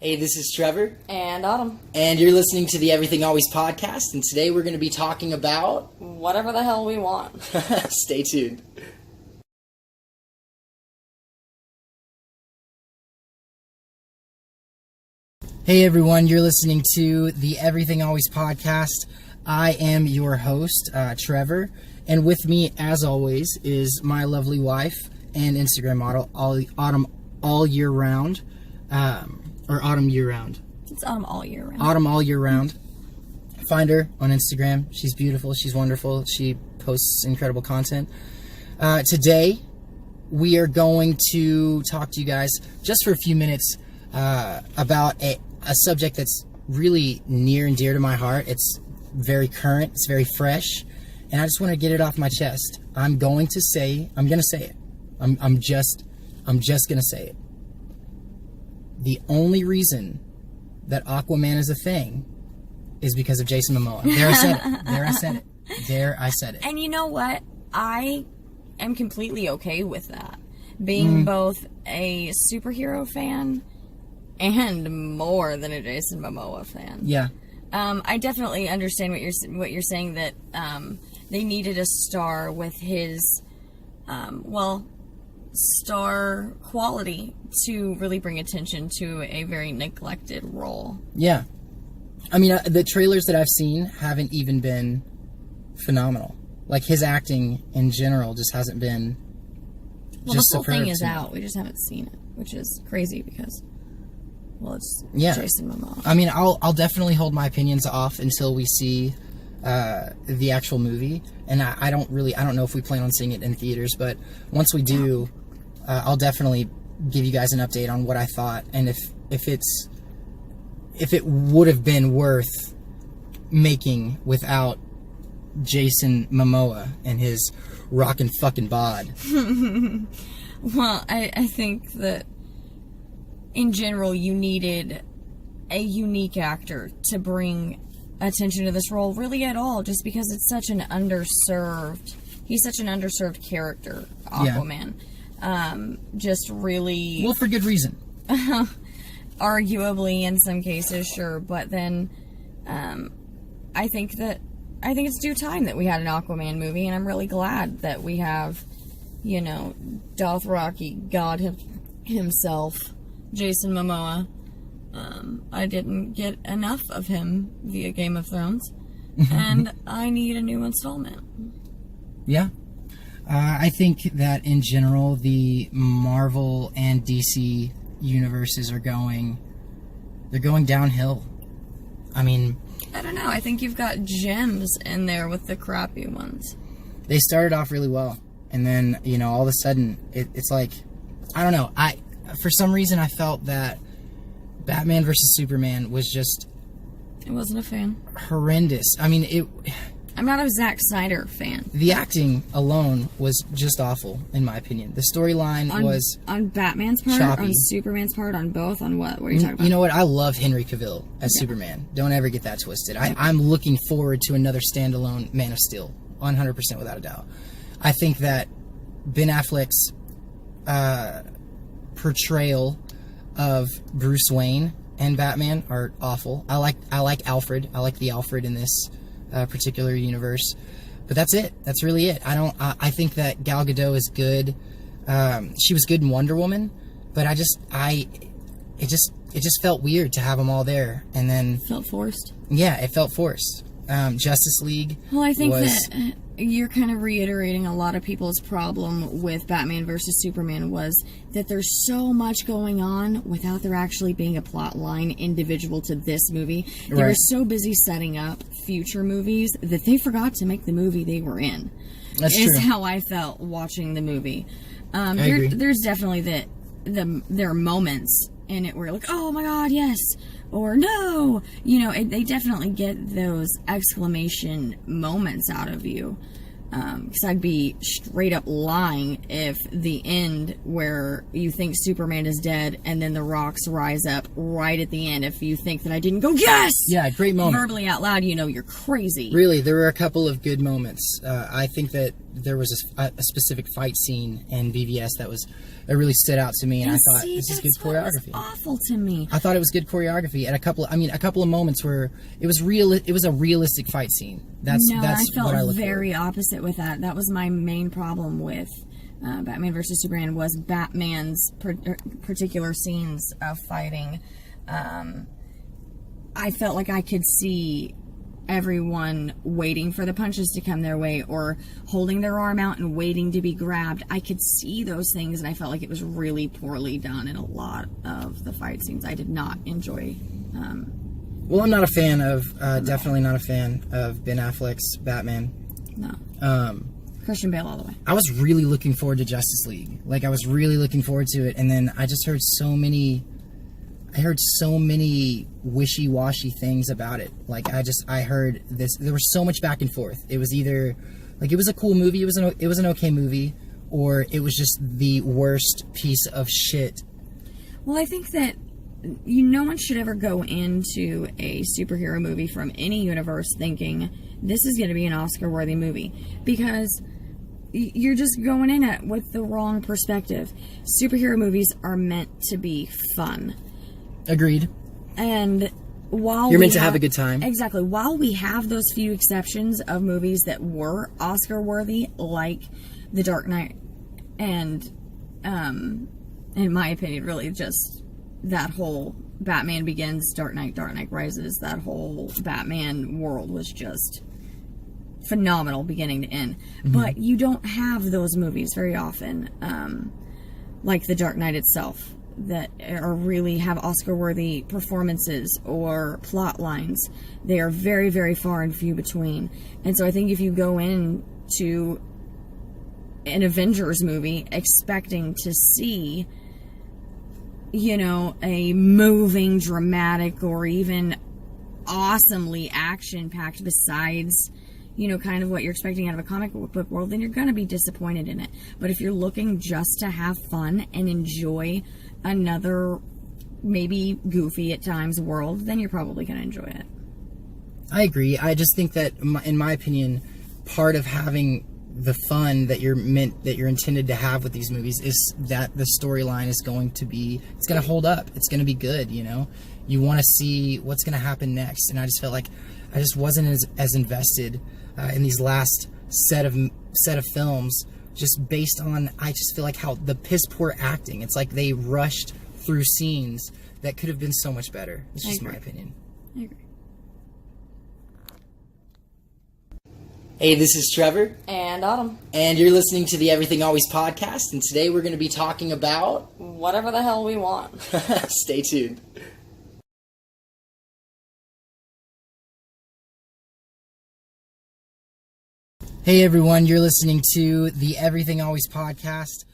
Hey, this is Trevor. And Autumn. And you're listening to the Everything Always podcast, and today we're going to be talking about... whatever the hell we want. Stay tuned. Hey everyone, you're listening to the Everything Always podcast. I am your host, Trevor, and with me, as always, is my lovely wife and Instagram model, Autumn all year round. Or Autumn year round. It's Autumn all year round. Autumn all year round. Find her on Instagram. She's beautiful. She's wonderful. She posts incredible content. Today, we are going to talk to you guys just for a few minutes about a subject that's really near and dear to my heart. It's very current. It's very fresh. And I just want to get it off my chest. I'm going to say it. I'm just going to say it. The only reason that Aquaman is a thing is because of Jason Momoa. There I said it. And you know what? I am completely okay with that. Being both a superhero fan and more than a Jason Momoa fan. Yeah. I definitely understand what you're saying, that they needed a star with his star quality to really bring attention to a very neglected role. Yeah. I mean, the trailers that I've seen haven't even been phenomenal. Like, his acting in general just hasn't been just the whole superb thing is to me. out. We just haven't seen it, which is crazy because, it's Jason Momoa. I mean, I'll definitely hold my opinions off until we see the actual movie. And I don't know if we plan on seeing it in theaters, but once we do, I'll definitely give you guys an update on what I thought, and if it would have been worth making without Jason Momoa and his rockin' fucking bod. Well, I think that in general you needed a unique actor to bring attention to this role really at all, just because he's such an underserved character, Aquaman. Yeah. Just really... Well, for good reason. Arguably, in some cases, sure. But then, I think it's due time that we had an Aquaman movie, and I'm really glad that we have, Dothraki God himself, Jason Momoa. I didn't get enough of him via Game of Thrones, and I need a new installment. Yeah. I think that in general, the Marvel and DC universes are going downhill. I mean, I don't know. I think you've got gems in there with the crappy ones. They started off really well, and then, all of a sudden, it's like, I don't know. For some reason, I felt that Batman vs. Superman was just... I wasn't a fan. Horrendous. I mean, I'm not a Zack Snyder fan. The acting alone was just awful, in my opinion. The storyline was... On Batman's part? Choppy. On Superman's part? On both? On what? What are you talking about? You know what? I love Henry Cavill as Superman. Don't ever get that twisted. I'm looking forward to another standalone Man of Steel. 100% without a doubt. I think that Ben Affleck's portrayal of Bruce Wayne and Batman are awful. I like Alfred. I like the Alfred in this particular universe, but that's it. That's really it. I think that Gal Gadot is good. She was good in Wonder Woman, but it just felt weird to have them all there, and then felt forced. Yeah, it felt forced. Justice League. Well, I think that you're kind of reiterating a lot of people's problem with Batman versus Superman was that there's so much going on without there actually being a plot line individual to this movie. They were so busy setting up future movies that they forgot to make the movie they were in. That's true. Is how I felt watching the movie. I agree. There's definitely there are moments in it where you're like, oh my god, yes, or no, they definitely get those exclamation moments out of you. Because I'd be straight up lying if the end where you think Superman is dead and then the rocks rise up right at the end, if you think that I didn't go, yes! Yeah, great moment. Verbally out loud, you're crazy. Really, there were a couple of good moments. I think that there was a specific fight scene in BVS that really stood out to me, and I thought, this is good choreography. Was awful to me. I thought it was good choreography, and a couple of moments where it was a realistic fight scene. I felt what I look very for. opposite with that. That was my main problem with Batman vs Superman, was Batman's particular scenes of fighting. I felt like I could see everyone waiting for the punches to come their way, or holding their arm out and waiting to be grabbed. I could see those things, and I felt like it was really poorly done in a lot of the fight scenes. I did not enjoy. Well, I'm not a fan of, definitely not a fan of Ben Affleck's Batman. No. Christian Bale all the way. I was really looking forward to Justice League. Like, I was really looking forward to it, and then I just heard so many wishy-washy things about it. Like, I heard this, there was so much back and forth. It was either, like, it was a cool movie, it was an okay movie, or it was just the worst piece of shit. Well, I think that no one should ever go into a superhero movie from any universe thinking this is going to be an Oscar-worthy movie, because you're just going in it with the wrong perspective. Superhero movies are meant to be fun. Agreed. And while you're meant to have a good time. Exactly. While we have those few exceptions of movies that were Oscar-worthy, like The Dark Knight, and in my opinion, really just that whole Batman Begins, Dark Knight Rises, that whole Batman world was just phenomenal beginning to end. Mm-hmm. But you don't have those movies very often, like The Dark Knight itself, that are really have Oscar-worthy performances or plot lines. They are very, very far and few between. And so I think if you go into an Avengers movie expecting to see, you know, a moving, dramatic, or even awesomely action-packed besides, you know, kind of what you're expecting out of a comic book world, then you're going to be disappointed in it. But if you're looking just to have fun and enjoy another, maybe goofy at times, world, then you're probably going to enjoy it. I agree. I just think that, in my opinion, part of having the fun that you're intended to have with these movies is that the storyline is going to hold up. It's going to be good, you know? You want to see what's going to happen next. And I just felt like I just wasn't as invested in these last set of films, just based on, I just feel like how the piss poor acting. It's like they rushed through scenes that could have been so much better. It's just my opinion. I agree. Hey, this is Trevor. And Autumn. And you're listening to the Everything Always podcast, and today we're going to be talking about whatever the hell we want. Stay tuned. Hey everyone, you're listening to the Everything Always podcast.